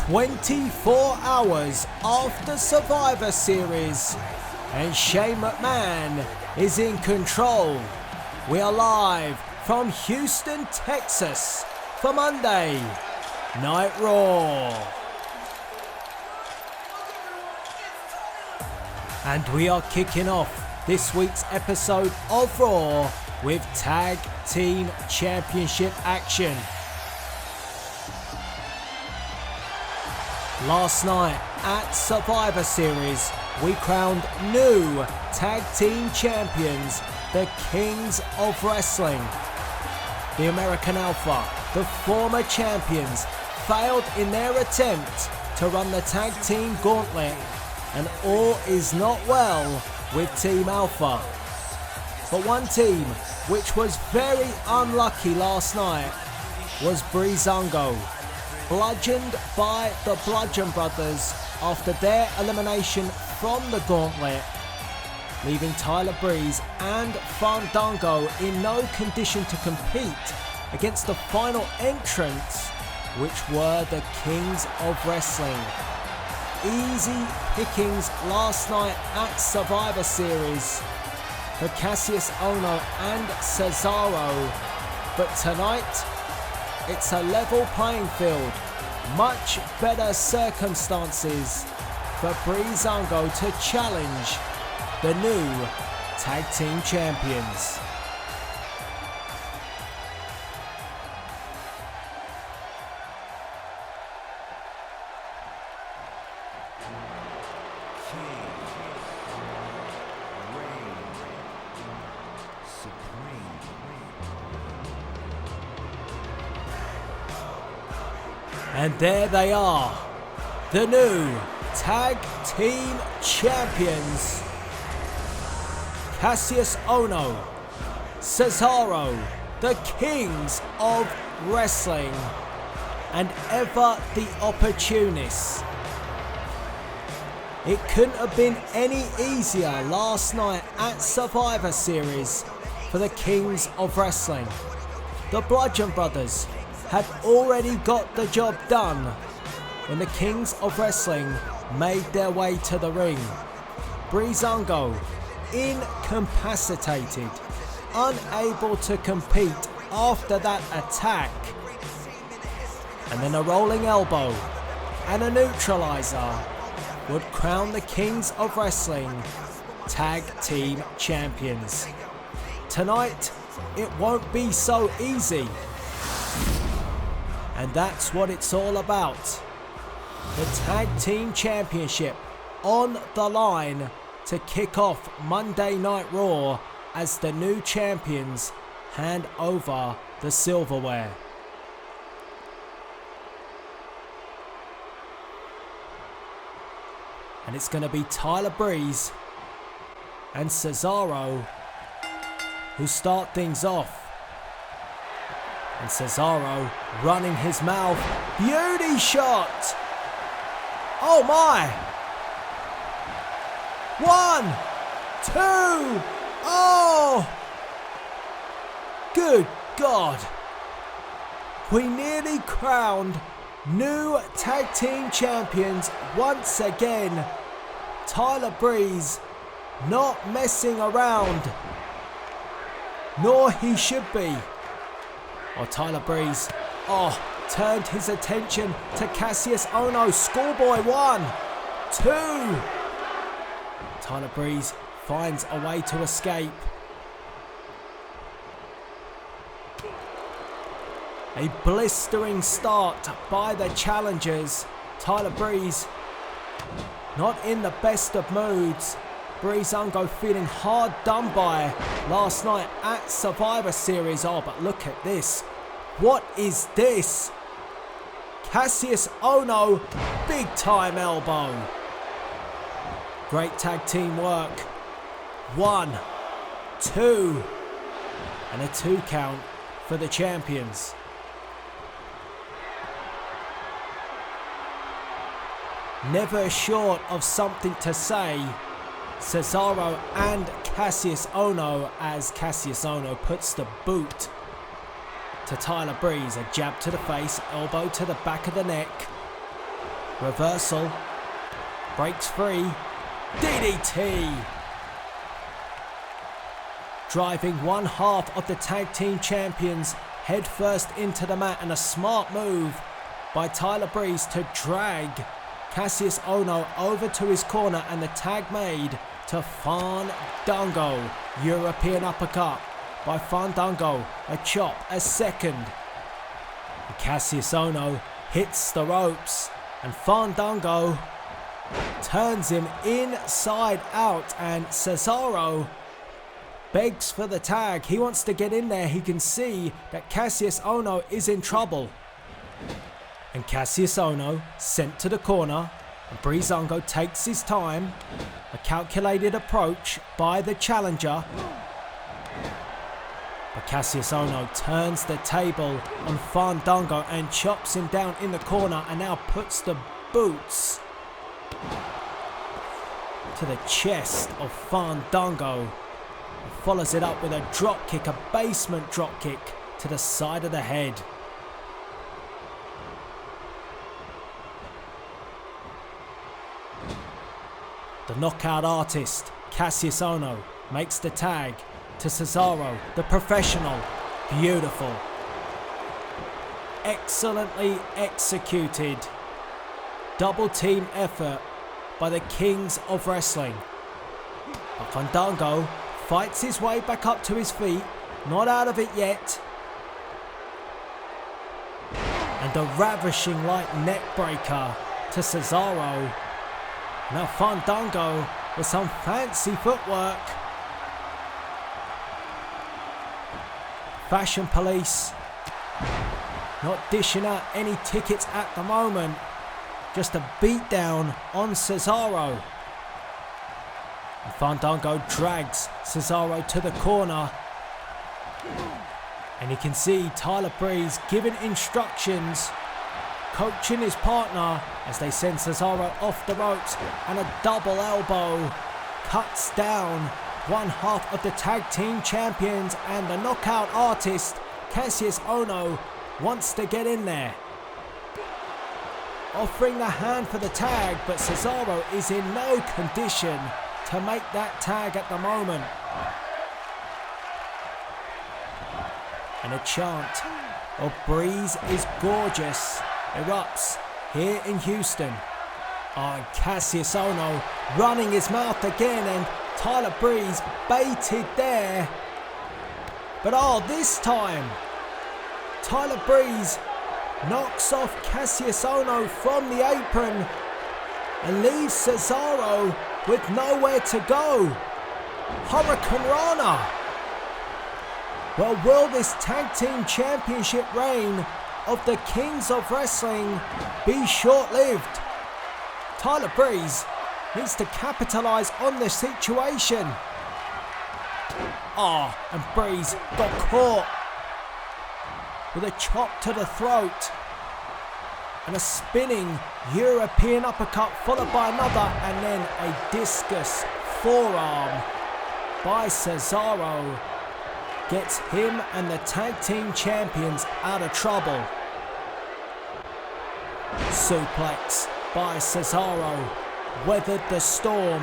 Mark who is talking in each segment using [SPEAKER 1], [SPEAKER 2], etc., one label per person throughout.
[SPEAKER 1] 24 hours after Survivor Series, and Shane McMahon is in control. We are live from Houston, Texas for Monday Night Raw. And we are kicking off this week's episode of Raw with Tag Team Championship action. Last night at Survivor Series, we crowned new Tag Team Champions, the Kings of Wrestling. The American Alpha, the former champions, failed in their attempt to run the Tag Team Gauntlet, and all is not well with Team Alpha. But one team which was very unlucky last night was Breezango, bludgeoned by the Bludgeon Brothers after their elimination from the Gauntlet, leaving Tyler Breeze and Fandango in no condition to compete against the final entrants, which were the Kings of Wrestling. Easy pickings last night at Survivor Series for Cassius Ohno and Cesaro, but tonight it's a level playing field. Much better circumstances for Breezango to challenge the new Tag Team Champions. And there they are, the new Tag Team Champions. Cassius Ohno, Cesaro, the Kings of Wrestling, and ever the opportunists. It couldn't have been any easier last night at Survivor Series for the Kings of Wrestling. The Bludgeon Brothers had already got the job done when the Kings of Wrestling made their way to the ring. Breezango, incapacitated, unable to compete after that attack, and then a rolling elbow and a neutralizer would crown the Kings of Wrestling Tag Team Champions. Tonight, it won't be so easy. And that's what it's all about. The Tag Team Championship on the line to kick off Monday Night Raw as the new champions hand over the silverware. And it's going to be Tyler Breeze and Cesaro who start things off. And Cesaro running his mouth. Beauty shot! Oh my! 1, 2, oh! Good God! We nearly crowned new Tag Team Champions once again. Tyler Breeze not messing around. Nor he should be. Tyler Breeze, turned his attention to Cassius Ohno. Schoolboy 1, 2. Tyler Breeze finds a way to escape. A blistering start by the challengers. Tyler Breeze not in the best of moods. Breezango feeling hard done by last night at Survivor Series. But look at this. What is this? Cassius Ohno, big time elbow. Great tag team work. 1, 2, and a 2 count for the champions. Never short of something to say, Cesaro and Cassius Ohno, as Cassius Ohno puts the boot to Tyler Breeze. A jab to the face, elbow to the back of the neck. Reversal. Breaks free. DDT. Driving one half of the tag team champions head first into the mat, and a smart move by Tyler Breeze to drag Cassius Ohno over to his corner, and the tag made to Fandango. European uppercut by Fandango. A chop, a second. And Cassius Ohno hits the ropes, and Fandango turns him inside out, and Cesaro begs for the tag. He wants to get in there. He can see that Cassius Ohno is in trouble. And Cassius Ohno sent to the corner. And Breezango takes his time. A calculated approach by the challenger. But Cassius Ohno turns the table on Fandango and chops him down in the corner, and now puts the boots to the chest of Fandango. And follows it up with a drop kick, a basement drop kick to the side of the head. The knockout artist, Cassius Ohno, makes the tag to Cesaro, the professional. Beautiful. Excellently executed. Double team effort by the kings of wrestling. But Fandango fights his way back up to his feet. Not out of it yet. And a ravishing light neck breaker to Cesaro. Now Fandango with some fancy footwork. Fashion Police not dishing out any tickets at the moment. Just a beatdown on Cesaro. And Fandango drags Cesaro to the corner. And you can see Tyler Breeze giving instructions, coaching his partner as they send Cesaro off the ropes, and a double elbow cuts down one half of the tag team champions, and the knockout artist Cassius Ohno wants to get in there, offering the hand for the tag, but Cesaro is in no condition to make that tag at the moment. And a chant of "Breeze is gorgeous" erupts here in Houston. And Cassius Ohno running his mouth again, and Tyler Breeze baited there. But this time Tyler Breeze knocks off Cassius Ohno from the apron and leaves Cesaro with nowhere to go. Hurricane Rana. Well, will this tag team championship reign of the Kings of Wrestling be short-lived? Tyler Breeze needs to capitalize on the situation. And Breeze got caught with a chop to the throat and a spinning European uppercut, followed by another, and then a discus forearm by Cesaro gets him and the tag team champions out of trouble. Suplex by Cesaro weathered the storm,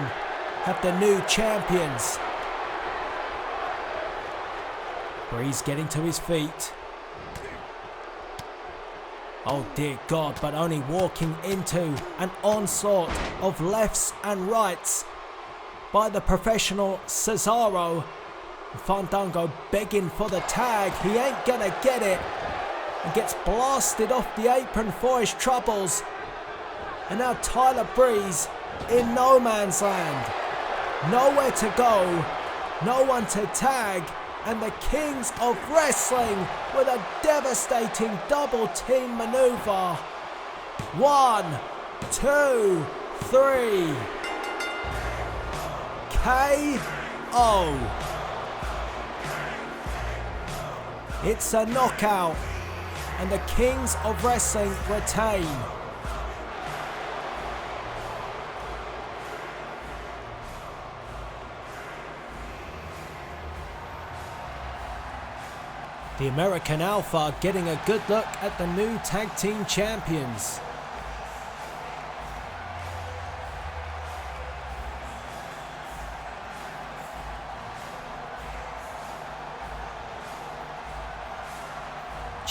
[SPEAKER 1] have the new champions. Breeze getting to his feet. Oh dear God, but only walking into an onslaught of lefts and rights by the professional Cesaro. Fandango begging for the tag. He ain't gonna get it, and gets blasted off the apron for his troubles. And now Tyler Breeze in no man's land. Nowhere to go, no one to tag, and the Kings of Wrestling with a devastating double team maneuver. 1, 2, 3. KO. It's a knockout, and the Kings of Wrestling retain. The American Alpha getting a good look at the new tag team champions.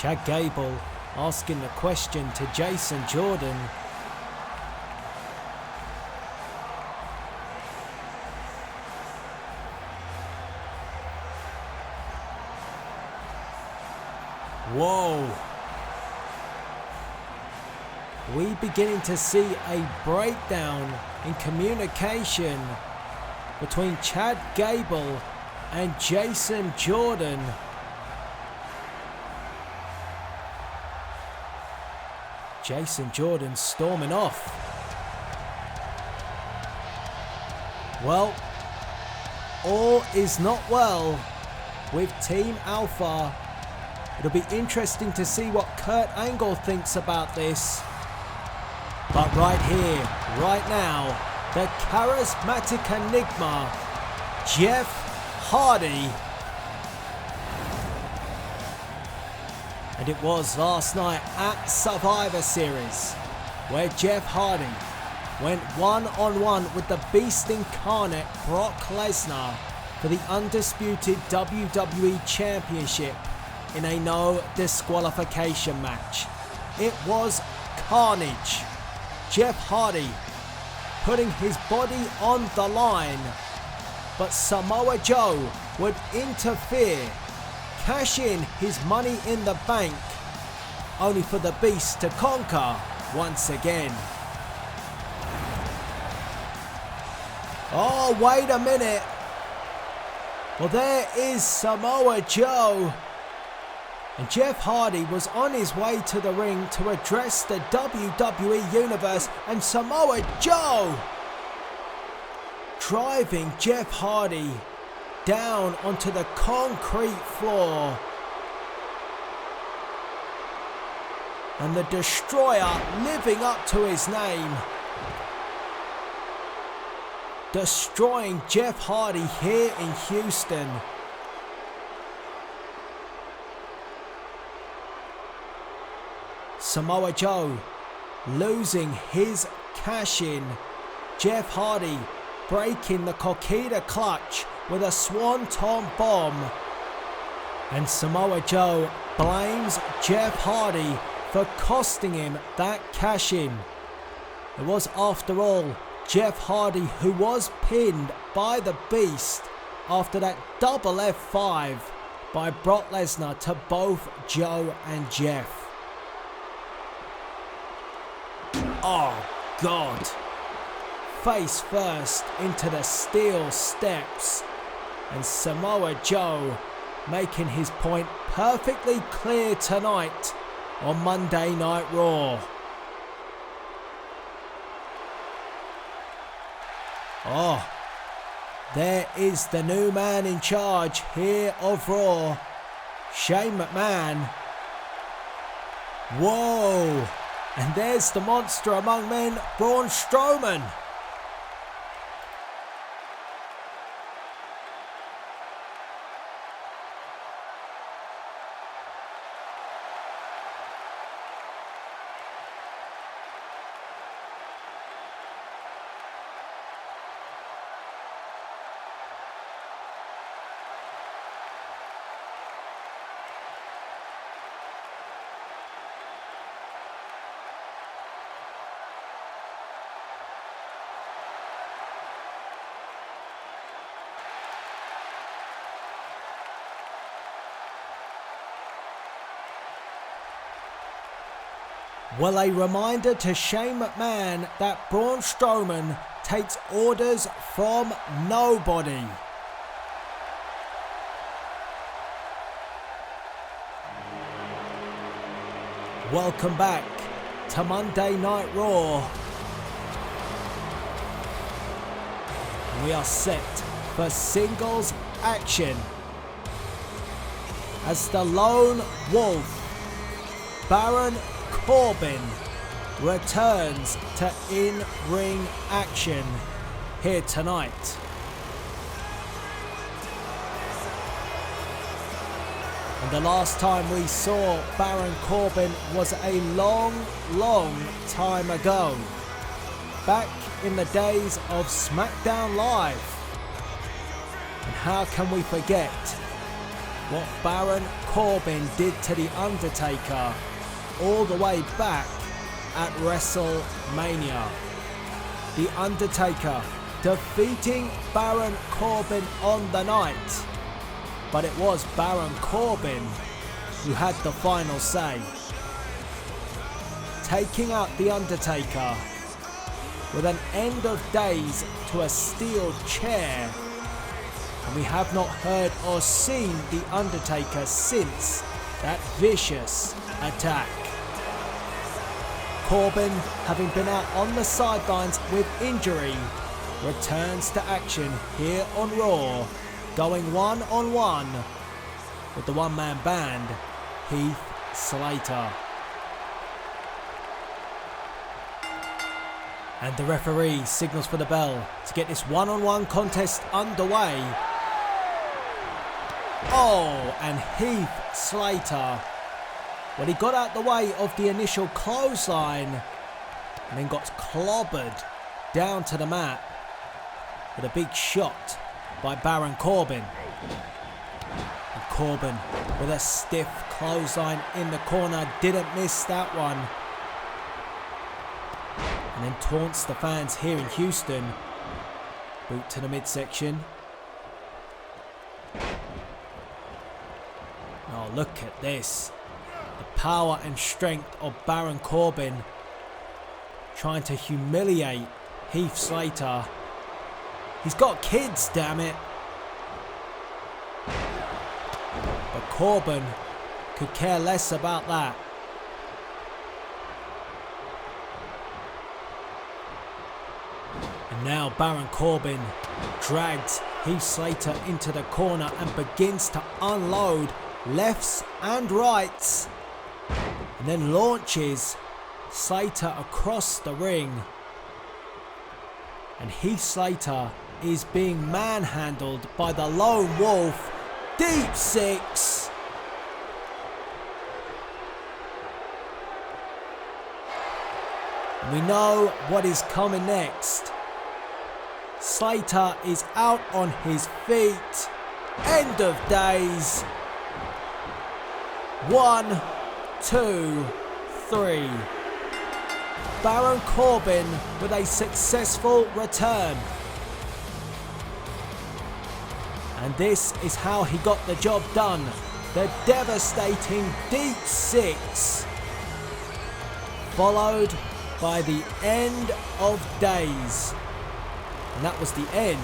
[SPEAKER 1] Chad Gable asking the question to Jason Jordan. Whoa. We beginning to see a breakdown in communication between Chad Gable and Jason Jordan. Jason Jordan storming off. Well, all is not well with Team Alpha. It'll be interesting to see what Kurt Angle thinks about this. But right here, right now, the charismatic enigma, Jeff Hardy. And it was last night at Survivor Series, where Jeff Hardy went one-on-one with the Beast Incarnate Brock Lesnar for the undisputed WWE Championship in a no disqualification match. It was carnage. Jeff Hardy putting his body on the line, but Samoa Joe would interfere, cash in his Money in the Bank, only for the Beast to conquer once again. Oh, wait a minute. Well, there is Samoa Joe. And Jeff Hardy was on his way to the ring to address the WWE Universe, and Samoa Joe driving Jeff Hardy down onto the concrete floor. And the Destroyer living up to his name, destroying Jeff Hardy here in Houston. Samoa Joe losing his cash-in. Jeff Hardy breaking the Coquina clutch with a swanton bomb. And Samoa Joe blames Jeff Hardy for costing him that cash-in. It was, after all, Jeff Hardy who was pinned by the Beast after that double F5 by Brock Lesnar to both Joe and Jeff. Oh God. Face first into the steel steps, and Samoa Joe making his point perfectly clear tonight on Monday Night Raw. Oh, there is the new man in charge here of Raw, Shane McMahon. Whoa, and there's the monster among men, Braun Strowman. Well, a reminder to Shane McMahon that Braun Strowman takes orders from nobody. Welcome back to Monday Night Raw. We are set for singles action as the Lone Wolf, Baron Corbin, returns to in-ring action here tonight. And the last time we saw Baron Corbin was a long time ago, back in the days of SmackDown Live. And how can we forget what Baron Corbin did to The Undertaker all the way back at WrestleMania. The Undertaker defeating Baron Corbin on the night, but it was Baron Corbin who had the final say, taking out The Undertaker with an end of days to a steel chair, and we have not heard or seen The Undertaker since that vicious attack. Corbin, having been out on the sidelines with injury, returns to action here on Raw, going one-on-one with the one-man band, Heath Slater. And the referee signals for the bell to get this one-on-one contest underway. Oh, and Heath Slater, well, he got out the way of the initial clothesline and then got clobbered down to the mat with a big shot by Baron Corbin. And Corbin with a stiff clothesline in the corner, didn't miss that one. And then taunts the fans here in Houston. Boot to the midsection. Oh, look at this. The power and strength of Baron Corbin trying to humiliate Heath Slater. He's got kids, damn it. But Corbin could care less about that. And now Baron Corbin drags Heath Slater into the corner and begins to unload lefts and rights, and then launches Slater across the ring. And Heath Slater is being manhandled by the Lone Wolf. Deep six. And we know what is coming next. Slater is out on his feet. End of days. 1, 2, 3. Baron Corbin with a successful return. And this is how he got the job done. The devastating deep six, followed by the end of days. And that was the end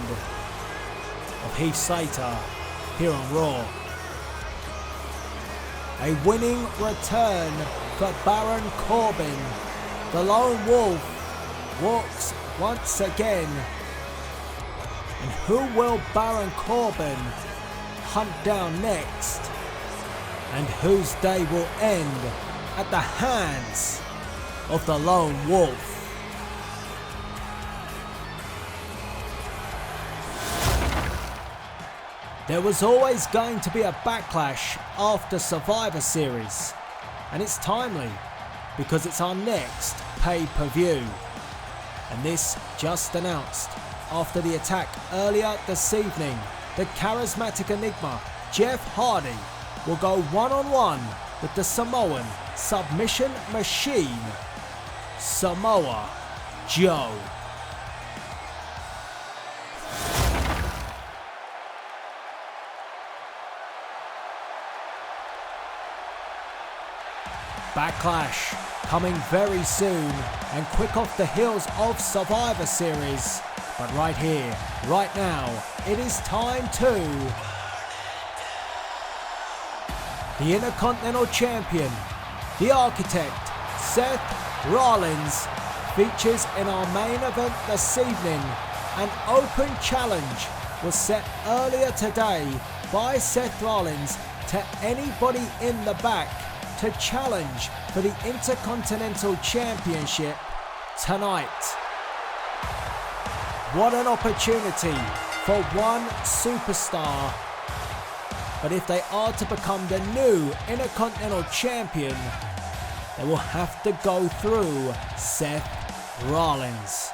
[SPEAKER 1] of Heath Slater here on Raw. A winning return for Baron Corbin. The Lone Wolf walks once again. And who will Baron Corbin hunt down next? And whose day will end at the hands of the Lone Wolf? There was always going to be a backlash after Survivor Series, and it's timely because it's our next pay-per-view. And this just announced after the attack earlier this evening, the charismatic enigma Jeff Hardy will go one-on-one with the Samoan submission machine, Samoa Joe. Backlash coming very soon and quick off the heels of Survivor Series. But right here, right now, it is time to... The Intercontinental Champion, the Architect, Seth Rollins, features in our main event this evening. An open challenge was set earlier today by Seth Rollins to anybody in the back to challenge for the Intercontinental Championship tonight. What an opportunity for one superstar. But if they are to become the new Intercontinental Champion, they will have to go through Seth Rollins.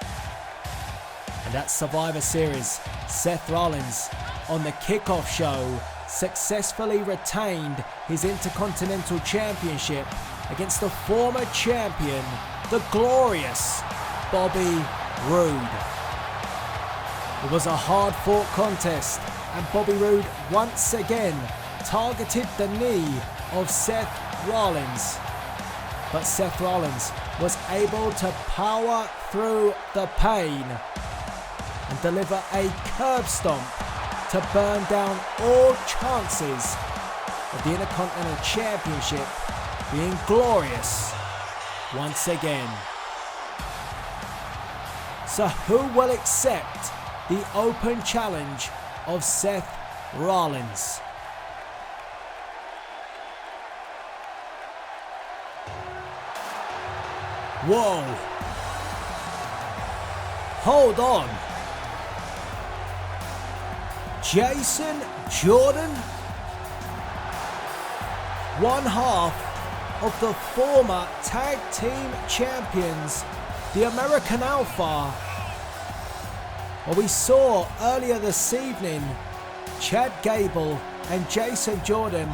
[SPEAKER 1] And at Survivor Series, Seth Rollins on the kickoff show successfully retained his Intercontinental Championship against the former champion, the glorious Bobby Roode. It was a hard-fought contest, and Bobby Roode once again targeted the knee of Seth Rollins. But Seth Rollins was able to power through the pain and deliver a curb stomp to burn down all chances of the Intercontinental Championship being glorious once again. So who will accept the open challenge of Seth Rollins? Whoa! Hold on! Jason Jordan? One half of the former tag team champions, the American Alpha. Well, we saw earlier this evening Chad Gable and Jason Jordan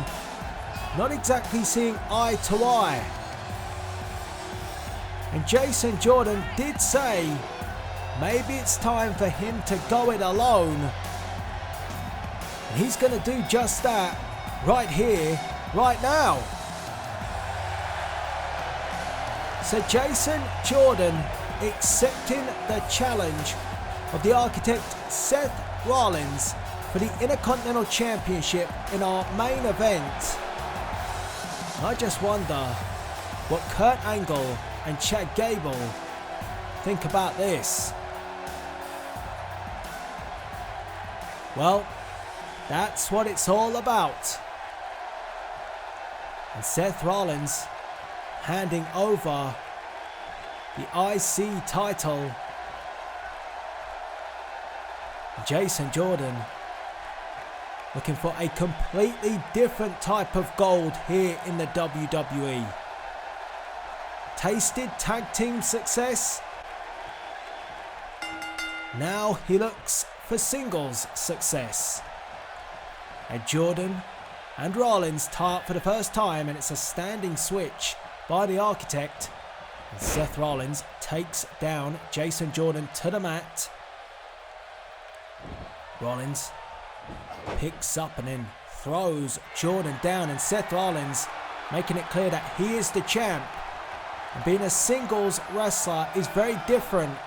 [SPEAKER 1] not exactly seeing eye to eye. And Jason Jordan did say maybe it's time for him to go it alone. And he's going to do just that right here, right now. So Jason Jordan accepting the challenge of the Architect Seth Rollins for the Intercontinental Championship in our main event. I just wonder what Kurt Angle and Chad Gable think about this. Well, that's what it's all about. And Seth Rollins handing over the IC title. Jason Jordan looking for a completely different type of gold here in the WWE. Tasted tag team success. Now he looks for singles success. And Jordan and Rollins tie up for the first time, and it's a standing switch by the Architect. And Seth Rollins takes down Jason Jordan to the mat. Rollins picks up and then throws Jordan down, and Seth Rollins making it clear that he is the champ. And being a singles wrestler is very different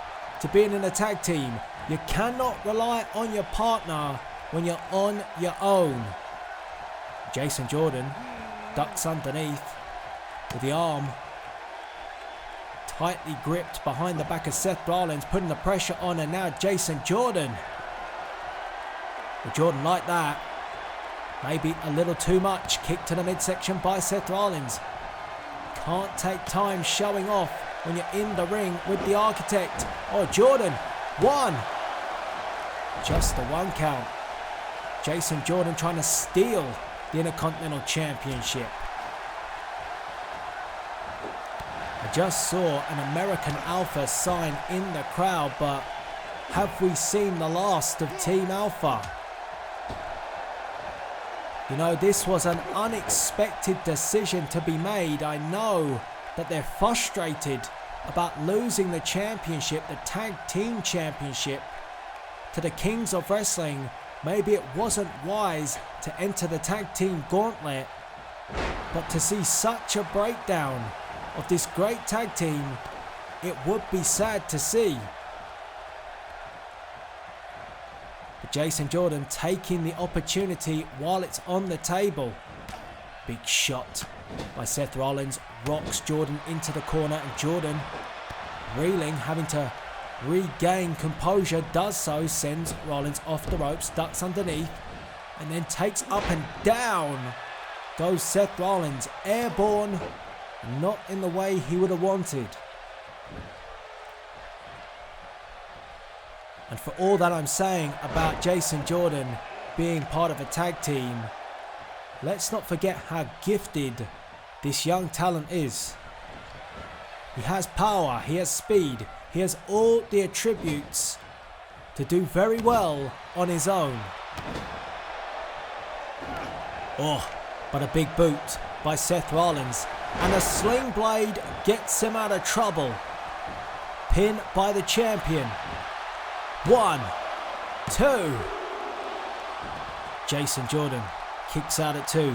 [SPEAKER 1] to being in a tag team. You cannot rely on your partner when you're on your own. Jason Jordan ducks underneath with the arm tightly gripped behind the back of Seth Rollins, putting the pressure on, and now Jason Jordan. Well, Jordan like that. Maybe a little too much. Kick to the midsection by Seth Rollins. Can't take time showing off when you're in the ring with the Architect. Oh, Jordan, one. Just the one count. Jason Jordan trying to steal the Intercontinental Championship. I just saw an American Alpha sign in the crowd, but have we seen the last of Team Alpha? You know, this was an unexpected decision to be made. I know that they're frustrated about losing the championship, the tag team championship, to the Kings of Wrestling. Maybe it wasn't wise to enter the tag team gauntlet, but to see such a breakdown of this great tag team, it would be sad to see. But Jason Jordan taking the opportunity while it's on the table. Big shot by Seth Rollins, rocks Jordan into the corner, and Jordan reeling, having to regain composure, does so, sends Rollins off the ropes, ducks underneath, and then takes up and down goes Seth Rollins, airborne, not in the way he would have wanted. And for all that I'm saying about Jason Jordan being part of a tag team, let's not forget how gifted this young talent is. He has power, he has speed, he has all the attributes to do very well on his own. Oh, but a big boot by Seth Rollins, and a sling blade gets him out of trouble. Pin by the champion. 1, 2. Jason Jordan kicks out at 2.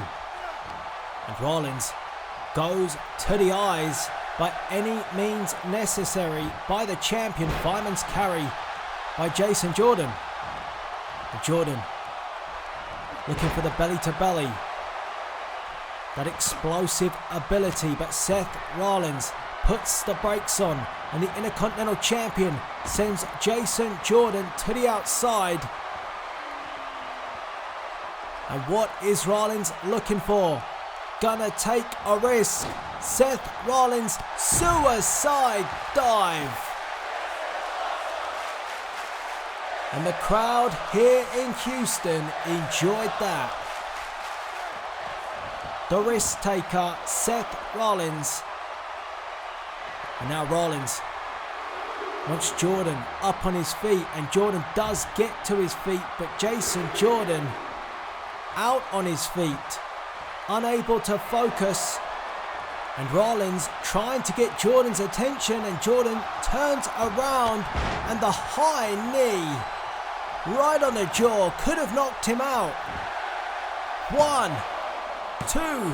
[SPEAKER 1] And Rollins goes to the eyes by any means necessary by the champion. Fireman's carry by Jason Jordan. And Jordan looking for the belly to belly. That explosive ability, but Seth Rollins puts the brakes on, and the Intercontinental Champion sends Jason Jordan to the outside. And what is Rollins looking for? Gonna take a risk. Seth Rollins suicide dive. And the crowd here in Houston enjoyed that. The risk taker, Seth Rollins. And now Rollins wants Jordan up on his feet, and Jordan does get to his feet, but Jason Jordan out on his feet, unable to focus. And Rollins trying to get Jordan's attention, and Jordan turns around, and the high knee right on the jaw could have knocked him out. 1, 2.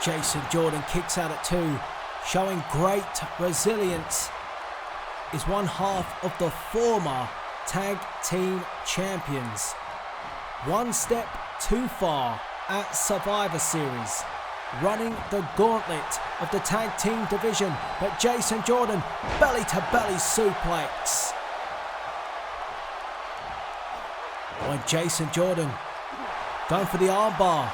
[SPEAKER 1] Jason Jordan kicks out at 2, showing great resilience. Is one half of the former tag team champions. One step too far at Survivor Series, running the gauntlet of the tag team division, but Jason Jordan belly to belly suplex. When Jason Jordan going for the armbar,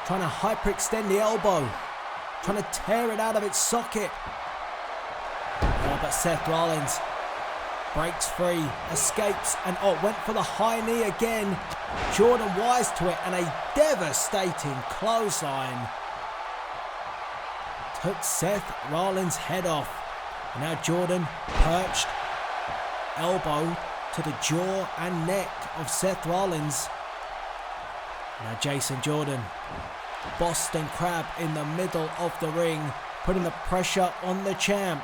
[SPEAKER 1] trying to hyperextend the elbow, trying to tear it out of its socket. Oh, but Seth Rollins breaks free, escapes, and went for the high knee again. Jordan wise to it, and a devastating clothesline took Seth Rollins' head off. And now Jordan perched, elbow to the jaw and neck of Seth Rollins. Now Jason Jordan, Boston Crab in the middle of the ring, putting the pressure on the champ.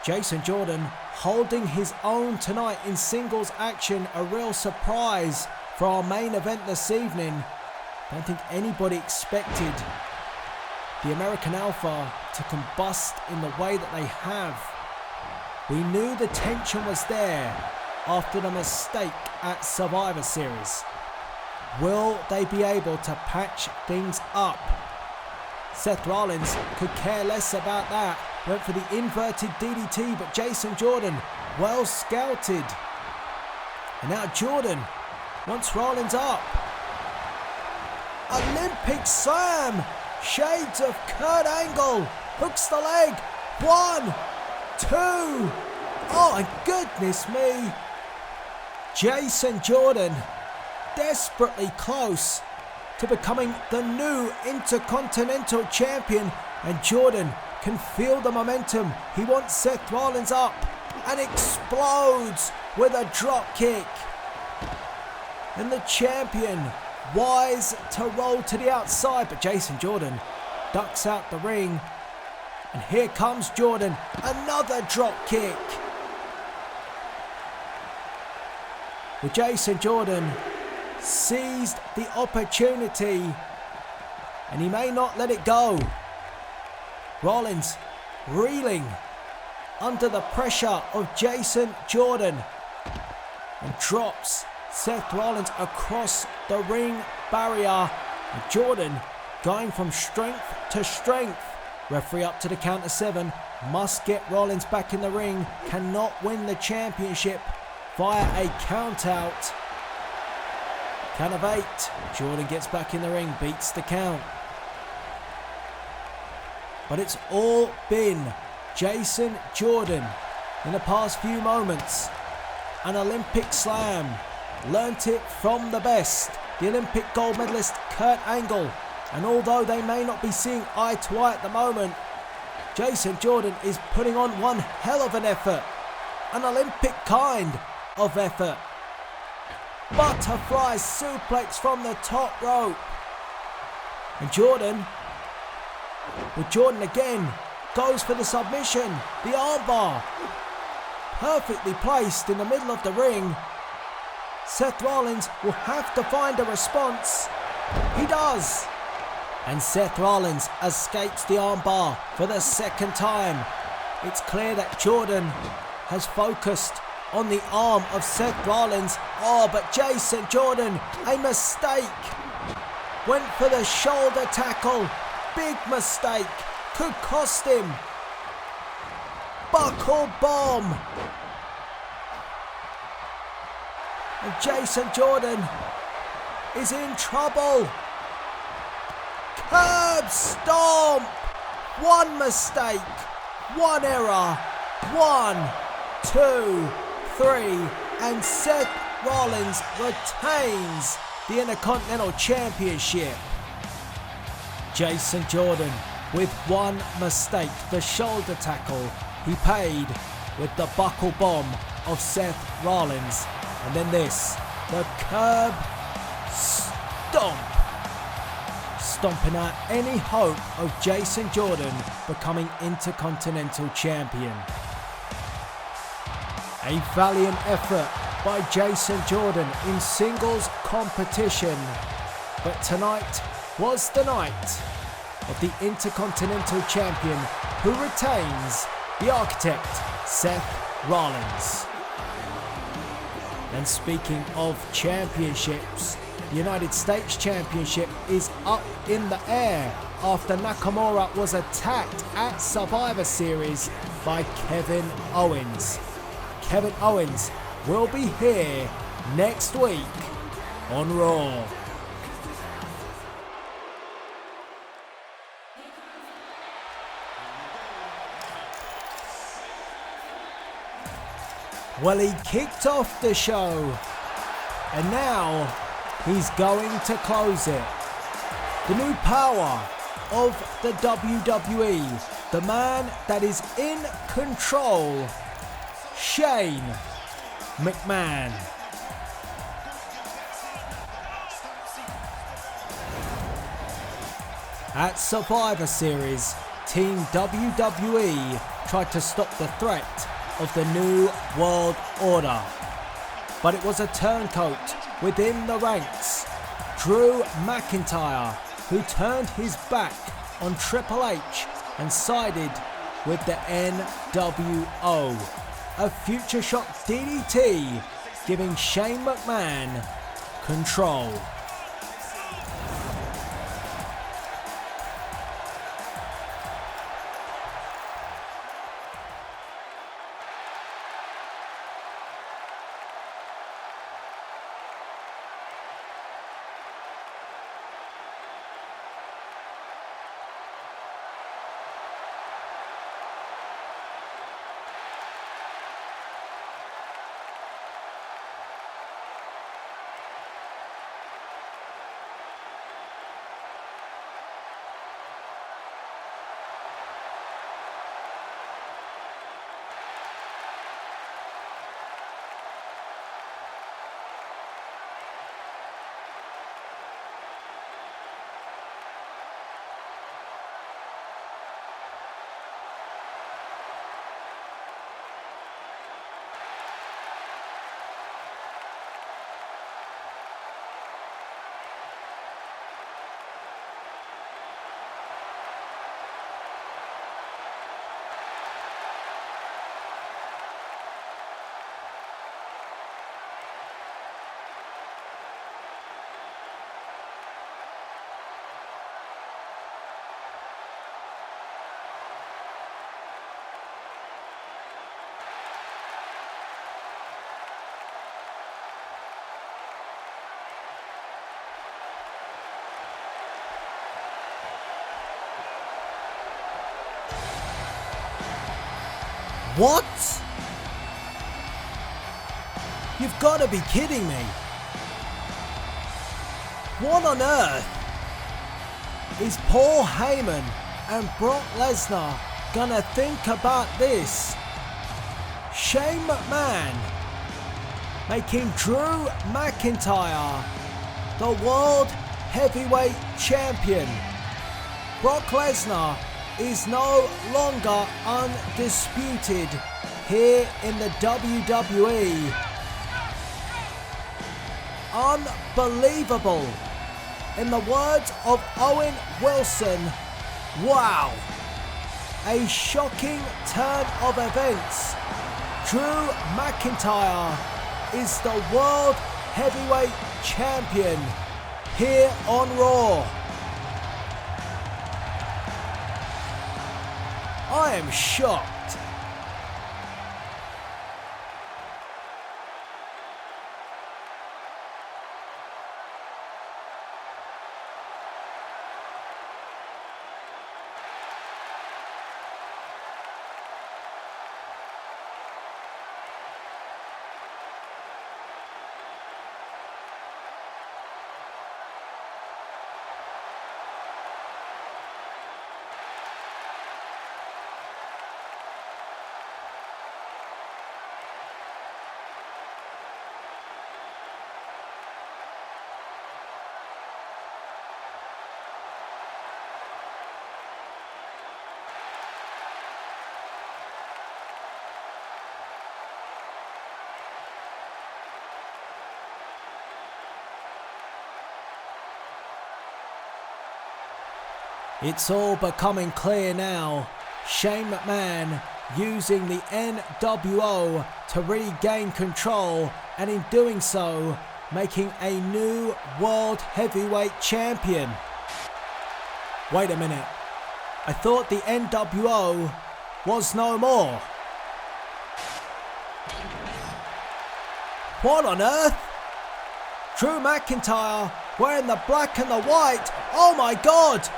[SPEAKER 1] Jason Jordan holding his own tonight in singles action, a real surprise for our main event this evening. Don't think anybody expected the American Alpha to combust in the way that they have. We knew the tension was there after the mistake at Survivor Series. Will they be able to patch things up? Seth Rollins could care less about that. Went for the inverted DDT, but Jason Jordan well scouted. And now Jordan wants Rollins up. Olympic slam. Shades of Kurt Angle. Hooks the leg. 1, 2. Oh, and goodness me. Jason Jordan desperately close to becoming the new Intercontinental Champion, and Jordan can feel the momentum. He wants Seth Rollins up and explodes with a drop kick. And the champion wise to roll to the outside, but Jason Jordan ducks out the ring. And here comes Jordan, another drop kick. Well, Jason Jordan seized the opportunity, and he may not let it go. Rollins reeling under the pressure of Jason Jordan, and drops Seth Rollins across the ring barrier. And Jordan going from strength to strength. Referee up to the count of 7. Must get Rollins back in the ring. Cannot win the championship via a count out. Count of 8. Jordan gets back in the ring, beats the count. But it's all been Jason Jordan in the past few moments. An Olympic slam. Learnt it from the best. The Olympic gold medalist Kurt Angle. And although they may not be seeing eye to eye at the moment, Jason Jordan is putting on one hell of an effort. An Olympic kind of effort. Butterfly suplex from the top rope. And Jordan again goes for the submission. The armbar. Perfectly placed in the middle of the ring. Seth Rollins will have to find a response. He does. And Seth Rollins escapes the armbar for the second time. It's clear that Jordan has focused on the arm of Seth Rollins. Oh, but Jason Jordan, a mistake. Went for the shoulder tackle. Big mistake. Could cost him. Buckle bomb. And Jason Jordan is in trouble. Curb stomp. One mistake. One error. 1, 2, 3. And Seth Rollins retains the Intercontinental Championship. Jason Jordan with one mistake. The shoulder tackle he paid with the buckle bomb of Seth Rollins. And then this, the curb stomp. Stomping out any hope of Jason Jordan becoming Intercontinental Champion. A valiant effort by Jason Jordan in singles competition. But tonight was the night of the Intercontinental Champion who retains the architect, Seth Rollins. And speaking of championships, the United States Championship is up in the air after Nakamura was attacked at Survivor Series by Kevin Owens. Kevin Owens will be here next week on Raw. Well, he kicked off the show, and now he's going to close it. The new power of the WWE, the man that is in control, Shane McMahon. At Survivor Series, Team WWE tried to stop the threat of the New World Order, but it was a turncoat within the ranks, Drew McIntyre, who turned his back on Triple H and sided with the NWO. A Future Shock DDT giving Shane McMahon control. What? You've got to be kidding me. What on earth is Paul Heyman and Brock Lesnar gonna think about this? Shane McMahon making Drew McIntyre the World Heavyweight Champion. Brock Lesnar is no longer undisputed here in the WWE. Unbelievable. In the words of Owen Wilson, wow. A shocking turn of events. Drew McIntyre is the World Heavyweight Champion here on Raw. I am shocked. It's all becoming clear now. Shane McMahon using the NWO to regain control, and in doing so, making a new World Heavyweight Champion. Wait a minute. I thought the NWO was no more. What on earth? Drew McIntyre wearing the black and the white. Oh my God!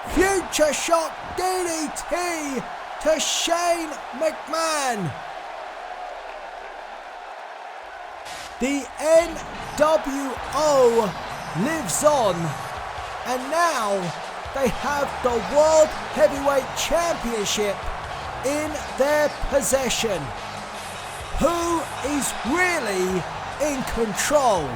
[SPEAKER 1] Future Shock DDT to Shane McMahon. The NWO lives on, and now they have the World Heavyweight Championship in their possession. Who is really in control?